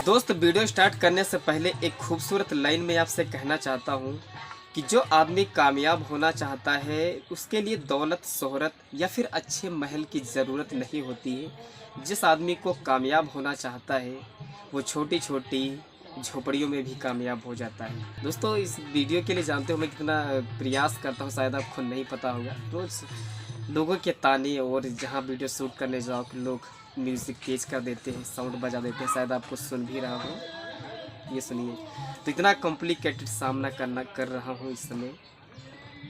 दोस्त, video start करने से पहले एक खूबसूरत लाइन में आपसे कहना चाहता हूँ कि जो आदमी कामयाब होना चाहता है उसके लिए दौलत, शोहरत या फिर अच्छे महल की ज़रूरत नहीं होती है। जिस आदमी को कामयाब होना चाहता है वो छोटी छोटी झोपड़ियों में भी कामयाब हो जाता है। दोस्तों, इस वीडियो के लिए जानते हो मैं कितना प्रयास करता हूँ, शायद आपको नहीं पता होगा। रोज़ लोगों के ताने और जहाँ वीडियो शूट करने जाओ कि लोग म्यूज़िक तेज कर देते हैं, साउंड बजा देते हैं, शायद आपको सुन भी रहा हो। ये सुनिए, तो इतना कॉम्प्लिकेटेड सामना कर रहा हूँ इस समय।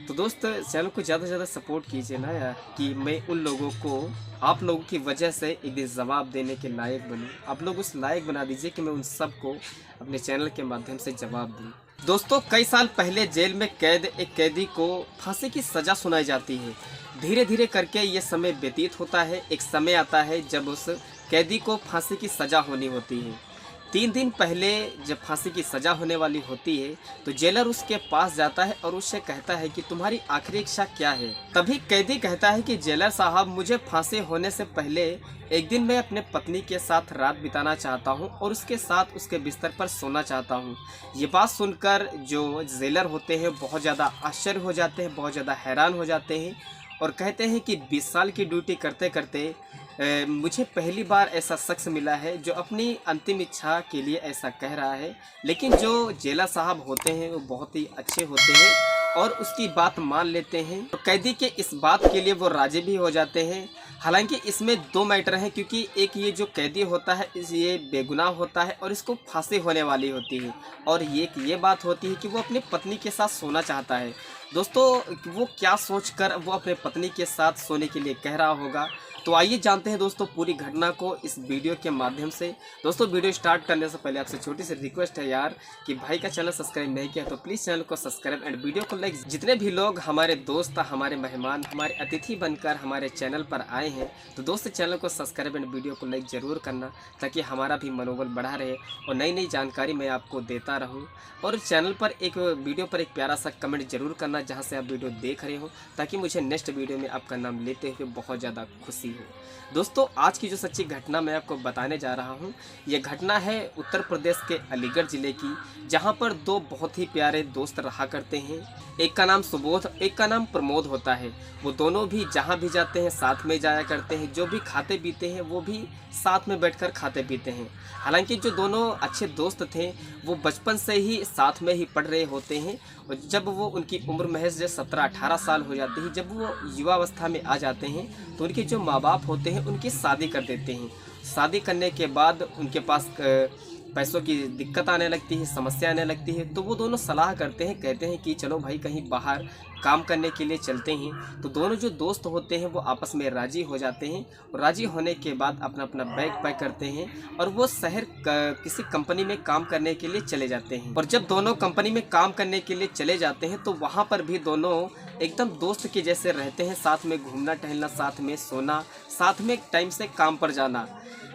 तो दोस्त, चैनल को ज़्यादा से ज़्यादा सपोर्ट कीजिए ना यार, कि मैं उन लोगों को आप लोगों की वजह से एक दिन जवाब देने के लायक बनूं। आप लोग उस लायक बना दीजिए कि मैं उन सब को अपने चैनल के माध्यम से जवाब दूं। दोस्तों, कई साल पहले जेल में कैद एक कैदी को फांसी की सज़ा सुनाई जाती है। धीरे धीरे करके ये समय व्यतीत होता है। एक समय आता है जब उस कैदी को फांसी की सज़ा होनी होती है। 3 दिन पहले जब फांसी की सज़ा होने वाली होती है तो जेलर उसके पास जाता है और उससे कहता है कि तुम्हारी आखिरी इच्छा क्या है। तभी कैदी कहता है कि जेलर साहब, मुझे फांसी होने से पहले एक दिन मैं अपने पत्नी के साथ रात बिताना चाहता हूं और उसके साथ उसके बिस्तर पर सोना चाहता हूं। ये बात सुनकर जो जेलर होते हैं बहुत ज़्यादा आश्चर्य हो जाते हैं, बहुत ज़्यादा हैरान हो जाते हैं और कहते हैं कि 20 साल की ड्यूटी करते करते मुझे पहली बार ऐसा शख्स मिला है जो अपनी अंतिम इच्छा के लिए ऐसा कह रहा है। लेकिन जो जेलर साहब होते हैं वो बहुत ही अच्छे होते हैं और उसकी बात मान लेते हैं। तो कैदी के इस बात के लिए वो राजी भी हो जाते हैं। हालांकि इसमें 2 मैटर हैं, क्योंकि एक ये जो कैदी होता है ये बेगुनाह होता है और इसको फांसी होने वाली होती है, और ये बात होती है कि वो अपनी पत्नी के साथ सोना चाहता है। दोस्तों, वो क्या सोचकर वो अपने पत्नी के साथ सोने के लिए कह रहा होगा, तो आइए जानते हैं दोस्तों पूरी घटना को इस वीडियो के माध्यम से। दोस्तों, वीडियो स्टार्ट करने से पहले आपसे छोटी सी रिक्वेस्ट है यार, कि भाई का चैनल सब्सक्राइब नहीं किया तो प्लीज़ चैनल को सब्सक्राइब एंड वीडियो को लाइक। जितने भी लोग हमारे दोस्त, हमारे मेहमान, हमारे अतिथि बनकर हमारे चैनल पर आए हैं, तो दोस्त चैनल को सब्सक्राइब एंड वीडियो को लाइक ज़रूर करना, ताकि हमारा भी मनोबल बढ़ा रहे और नई नई जानकारी मैं आपको देता रहूँ। और चैनल पर एक वीडियो पर एक प्यारा सा कमेंट जरूर करना जहाँ से आप वीडियो देख रहे हो, ताकि मुझे नेक्स्ट वीडियो में आपका नाम लेते हुए बहुत ज़्यादा खुशी हो। दोस्तों, आज की जो सच्ची घटना मैं आपको बताने जा रहा हूँ, ये घटना है उत्तर प्रदेश के अलीगढ़ ज़िले की, जहाँ पर 2 बहुत ही प्यारे दोस्त रहा करते हैं। एक का नाम सुबोध, एक का नाम प्रमोद होता है। वो दोनों भी जहाँ भी जाते हैं साथ में जाया करते हैं, जो भी खाते पीते हैं वो भी साथ में बैठकर खाते पीते हैं। हालांकि जो दोनों अच्छे दोस्त थे वो बचपन से ही साथ में ही पढ़ रहे होते हैं, और जब वो उनकी उम्र महज 17-18 साल हो जाती है, जब वो युवावस्था में आ जाते हैं, तो उनके जो माँ बाप होते हैं उनकी शादी कर देते हैं। शादी करने के बाद उनके पास पैसों की दिक्कत आने लगती है, समस्या आने लगती है। तो वो दोनों सलाह करते हैं, कहते हैं कि चलो भाई कहीं बाहर काम करने के लिए चलते हैं। तो दोनों जो दोस्त होते हैं वो आपस में राज़ी हो जाते हैं, और राज़ी होने के बाद अपना अपना बैग पैक करते हैं और वो शहर किसी कंपनी में काम करने के लिए चले जाते हैं। और जब दोनों कंपनी में काम करने के लिए चले जाते हैं तो वहाँ पर भी दोनों एकदम दोस्त के जैसे रहते हैं, साथ में घूमना टहलना, साथ में सोना, साथ में टाइम से काम पर जाना।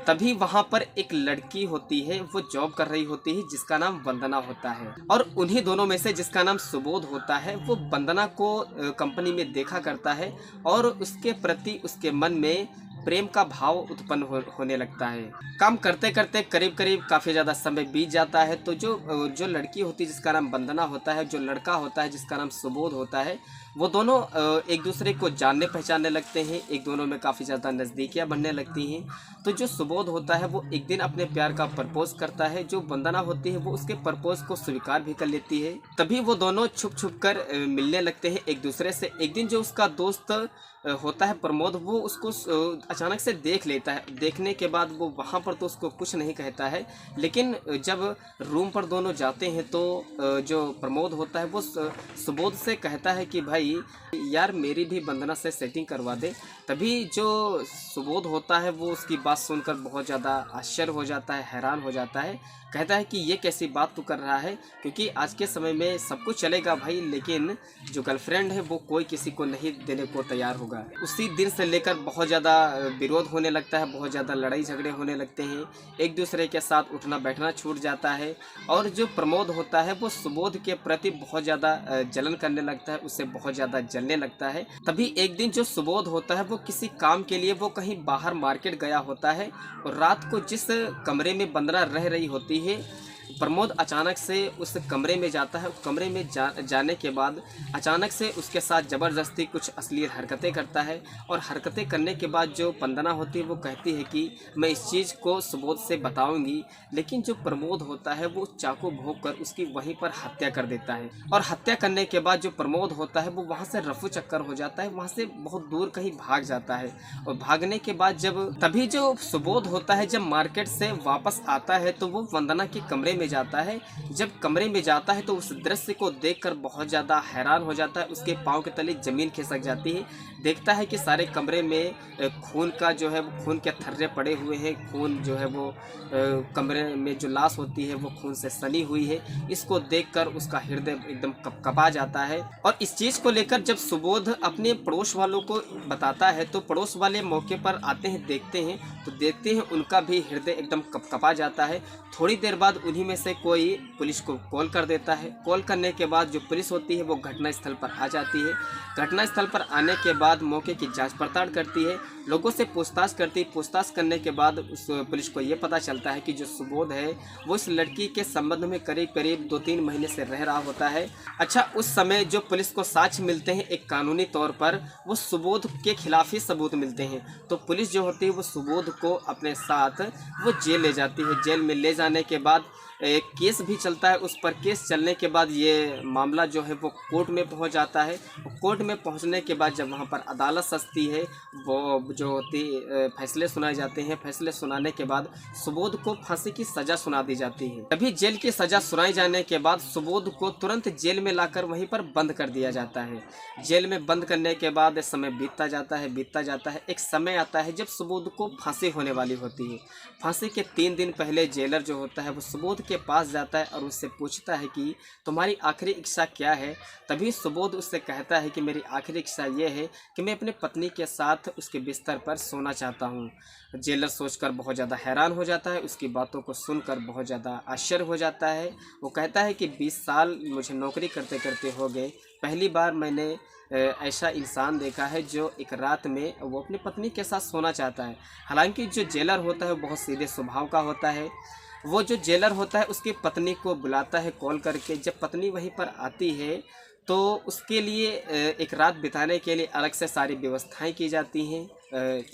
तभी वहाँ पर एक लड़की होती है, वो जॉब कर रही होती है, जिसका नाम वंदना होता है। और उन्हीं दोनों में से जिसका नाम सुबोध होता है, वो वंदना को कंपनी में देखा करता है और उसके प्रति उसके मन में प्रेम का भाव उत्पन्न होने लगता है। काम करते करते करीब करीब काफ़ी ज़्यादा समय बीत जाता है। तो जो लड़की होती है जिसका नाम वंदना होता है, जो लड़का होता है जिसका नाम सुबोध होता है, वो दोनों एक दूसरे को जानने पहचानने लगते हैं। एक दोनों में काफ़ी ज़्यादा नज़दीकियाँ बनने लगती हैं। तो जो सुबोध होता है वो एक दिन अपने प्यार का प्रपोज करता है। जो वंदना होती है वो उसके प्रपोज को स्वीकार भी कर लेती है। तभी वो दोनों छुप छुप कर मिलने लगते हैं एक दूसरे से। एक दिन जो उसका दोस्त होता है प्रमोद, वो उसको अचानक से देख लेता है। देखने के बाद वो वहाँ पर तो उसको कुछ नहीं कहता है, लेकिन जब रूम पर दोनों जाते हैं तो जो प्रमोद होता है वो सुबोध से कहता है कि भाई यार मेरी भी वंदना से सेटिंग करवा दे। तभी जो सुबोध होता है वो उसकी बात सुनकर बहुत ज़्यादा आश्चर्य हो जाता है, हैरान हो जाता है। कहता है कि ये कैसी बात तू कर रहा है, क्योंकि आज के समय में सब कुछ चलेगा भाई, लेकिन जो गर्लफ्रेंड है वो कोई किसी को नहीं देने को तैयार होगा। उसी दिन से लेकर बहुत ज़्यादा विरोध होने लगता है, बहुत ज़्यादा लड़ाई झगड़े होने लगते हैं, एक दूसरे के साथ उठना बैठना छूट जाता है। और जो प्रमोद होता है वो सुबोध के प्रति बहुत ज़्यादा जलन करने लगता है, उससे बहुत बहुत ज़्यादा जलने लगता है। तभी एक दिन जो सुबोध होता है वो किसी काम के लिए वो कहीं बाहर मार्केट गया होता है और रात को जिस कमरे में बंदरा रह रही होती है, प्रमोद अचानक से उस कमरे में जाता है। कमरे में जाने के बाद अचानक से उसके साथ ज़बरदस्ती कुछ अश्लील हरकतें करता है और हरकतें करने के बाद जो वंदना होती है वो कहती है कि मैं इस चीज़ को सुबोध से बताऊंगी, लेकिन जो प्रमोद होता है वो चाकू भोंक कर उसकी वहीं पर हत्या कर देता है। और हत्या करने के बाद जो प्रमोद होता है वो वहाँ से रफू चक्कर हो जाता है, वहाँ से बहुत दूर कहीं भाग जाता है। और भागने के बाद जब तभी जो सुबोध होता है जब मार्केट से वापस आता है तो वो वंदना के कमरे में जाता है। जब कमरे में जाता है तो उस दृश्य को देखकर बहुत ज़्यादा हैरान हो जाता है। उसके पाँव के तले ज़मीन खिसक जाती है। देखता है कि सारे कमरे में खून का जो है वो खून के थर्रे पड़े हुए हैं। खून जो है वो कमरे में जो लाश होती है वो खून से सनी हुई है। इसको देखकर उसका हृदय एकदम कपकपा जाता है। और इस चीज़ को लेकर जब सुबोध अपने पड़ोस वालों को बताता है तो पड़ोस वाले मौके पर आते हैं, देखते हैं तो देखते हैं उनका भी हृदय एकदम कपकपा जाता है। थोड़ी देर बाद उन्हीं में से कोई पुलिस को कॉल कर देता है। कॉल करने के बाद जो पुलिस होती है वो घटनास्थल पर आ जाती है। घटनास्थल पर आने के बाद मौके की जांच पड़ताल करती है, लोगों से पूछताछ करती है। पूछताछ करने के बाद उस पुलिस को ये पता चलता है कि जो सुबोध है वो इस लड़की के संबंध में करीब करीब 2-3 महीने से रह रहा होता है। अच्छा, उस समय जो पुलिस को साक्ष्य मिलते हैं एक कानूनी तौर पर वो सुबोध के खिलाफ ही सबूत मिलते हैं। तो पुलिस जो होती है वो सुबोध को अपने साथ वो जेल ले जाती है। जेल में ले जाने के बाद एक केस भी चलता है। उस पर केस चलने के बाद ये मामला जो है वो कोर्ट में पहुंच जाता है। कोर्ट में पहुंचने के बाद जब वहां पर अदालत सजती है वो जो होती फैसले सुनाए जाते हैं। फैसले सुनाने के बाद सुबोध को फांसी की सज़ा सुना दी जाती है। तभी जेल की सज़ा सुनाई जाने के बाद सुबोध को तुरंत जेल में लाकर वहीं पर बंद कर दिया जाता है। जेल में बंद करने के बाद समय बीतता जाता है। एक समय आता है जब सुबोध को फांसी होने वाली होती है। फांसी के 3 दिन पहले जेलर जो होता है वो सुबोध के पास जाता है और उससे पूछता है कि तुम्हारी आखिरी इच्छा क्या है। तभी सुबोध उससे कहता है कि मेरी आखिरी इच्छा ये है कि मैं अपने पत्नी के साथ उसके बिस्तर पर सोना चाहता हूँ। जेलर सोचकर बहुत ज़्यादा हैरान हो जाता है, उसकी बातों को सुनकर बहुत ज़्यादा आश्चर्य हो जाता है। वो कहता है कि 20 साल मुझे नौकरी करते करते हो गए, पहली बार मैंने ऐसा इंसान देखा है जो एक रात में वो अपनी पत्नी के साथ सोना चाहता है। हालांकि जो जेलर होता है वो बहुत सीधे स्वभाव का होता है। वो जो जेलर होता है उसकी पत्नी को बुलाता है कॉल करके। जब पत्नी वहीं पर आती है तो उसके लिए एक रात बिताने के लिए अलग से सारी व्यवस्थाएं की जाती हैं।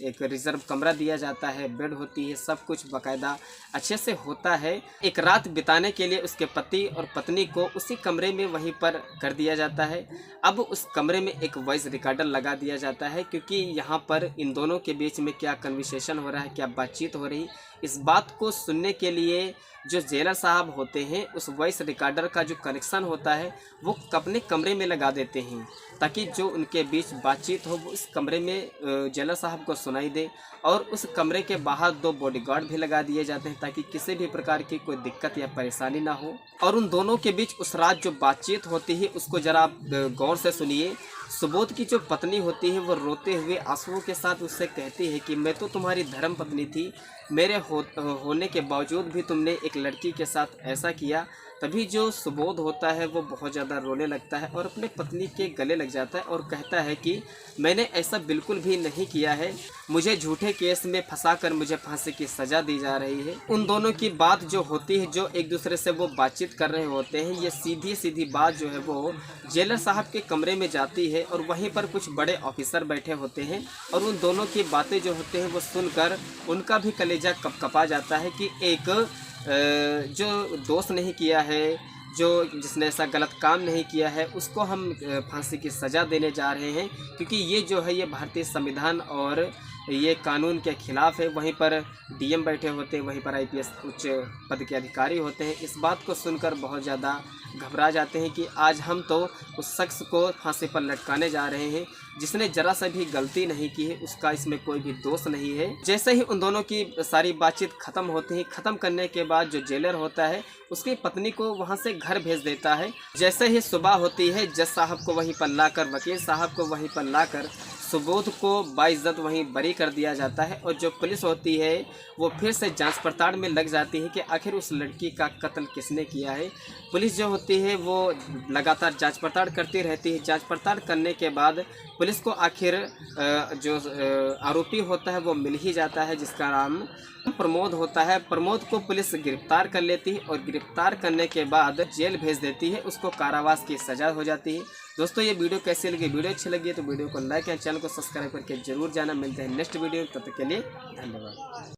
एक रिजर्व कमरा दिया जाता है, बेड होती है, सब कुछ बाकायदा अच्छे से होता है। एक रात बिताने के लिए उसके पति और पत्नी को उसी कमरे में वहीं पर कर दिया जाता है। अब उस कमरे में एक वॉइस रिकॉर्डर लगा दिया जाता है क्योंकि यहाँ पर इन दोनों के बीच में क्या कन्वर्सेशन हो रहा है, क्या बातचीत हो रही, इस बात को सुनने के लिए जो जेलर साहब होते हैं उस वॉइस रिकॉर्डर का जो कनेक्शन होता है वो अपने कमरे में लगा देते हैं ताकि जो उनके बीच बातचीत हो वो इस कमरे में जेलर साहब को सुनाई दे। और उस कमरे के बाहर 2 बॉडीगार्ड भी लगा दिए जाते हैं ताकि किसी भी प्रकार की कोई दिक्कत या परेशानी ना हो। और उन दोनों के बीच उस रात जो बातचीत होती है उसको ज़रा आप गौर से सुनिए। सुबोध की जो पत्नी होती है वो रोते हुए आंसुओं के साथ उससे कहती है कि मैं तो तुम्हारी धर्म पत्नी थी, मेरे होने के बावजूद भी तुमने एक लड़की के साथ ऐसा किया। तभी जो सुबोध होता है वो बहुत ज़्यादा रोने लगता है और अपने पत्नी के गले लग जाता है और कहता है कि मैंने ऐसा बिल्कुल भी नहीं किया है, मुझे झूठे केस में फंसाकर मुझे फांसी की सज़ा दी जा रही है। उन दोनों की बात जो होती है, जो एक दूसरे से वो बातचीत कर रहे होते हैं, ये सीधी सीधी बात जो है वो जेलर साहब के कमरे में जाती है और वहीं पर कुछ बड़े ऑफिसर बैठे होते हैं और उन दोनों की बातें जो होते हैं वो सुनकर उनका भी कलेजा कपकपा जाता है कि एक जो दोष नहीं किया है, जो जिसने ऐसा गलत काम नहीं किया है, उसको हम फांसी की सज़ा देने जा रहे हैं क्योंकि ये जो है ये भारतीय संविधान और ये कानून के खिलाफ है। वहीं पर डीएम बैठे होते हैं, वहीं पर आईपीएस उच्च पद के अधिकारी होते हैं। इस बात को सुनकर बहुत ज़्यादा घबरा जाते हैं कि आज हम तो उस शख्स को फांसी पर लटकाने जा रहे हैं जिसने जरा सा भी गलती नहीं की है, उसका इसमें कोई भी दोष नहीं है। जैसे ही उन दोनों की सारी बातचीत ख़त्म होती है, ख़त्म करने के बाद जो जेलर होता है उसकी पत्नी को वहां से घर भेज देता है। जैसे ही सुबह होती है जज साहब को वहीं पर लाकर, वकील साहब को वहीं पर लाकर सुबोध को बाइज्जत वहीं बरी कर दिया जाता है और जो पुलिस होती है वो फिर से जांच पड़ताल में लग जाती है कि आखिर उस लड़की का कत्ल किसने किया है। पुलिस जो होती है वो लगातार जांच पड़ताल करती रहती है। जांच पड़ताल करने के बाद पुलिस को आखिर जो आरोपी होता है वो मिल ही जाता है, जिसका नाम प्रमोद होता है। प्रमोद को पुलिस गिरफ्तार कर लेती है और गिरफ्तार करने के बाद जेल भेज देती है, उसको कारावास की सजा हो जाती है। दोस्तों ये वीडियो कैसी लगी? वीडियो अच्छी लगी तो वीडियो को लाइक एंड चैनल को सब्सक्राइब करके जरूर जाना। मिलते हैं नेक्स्ट वीडियो, तब तक के लिए धन्यवाद।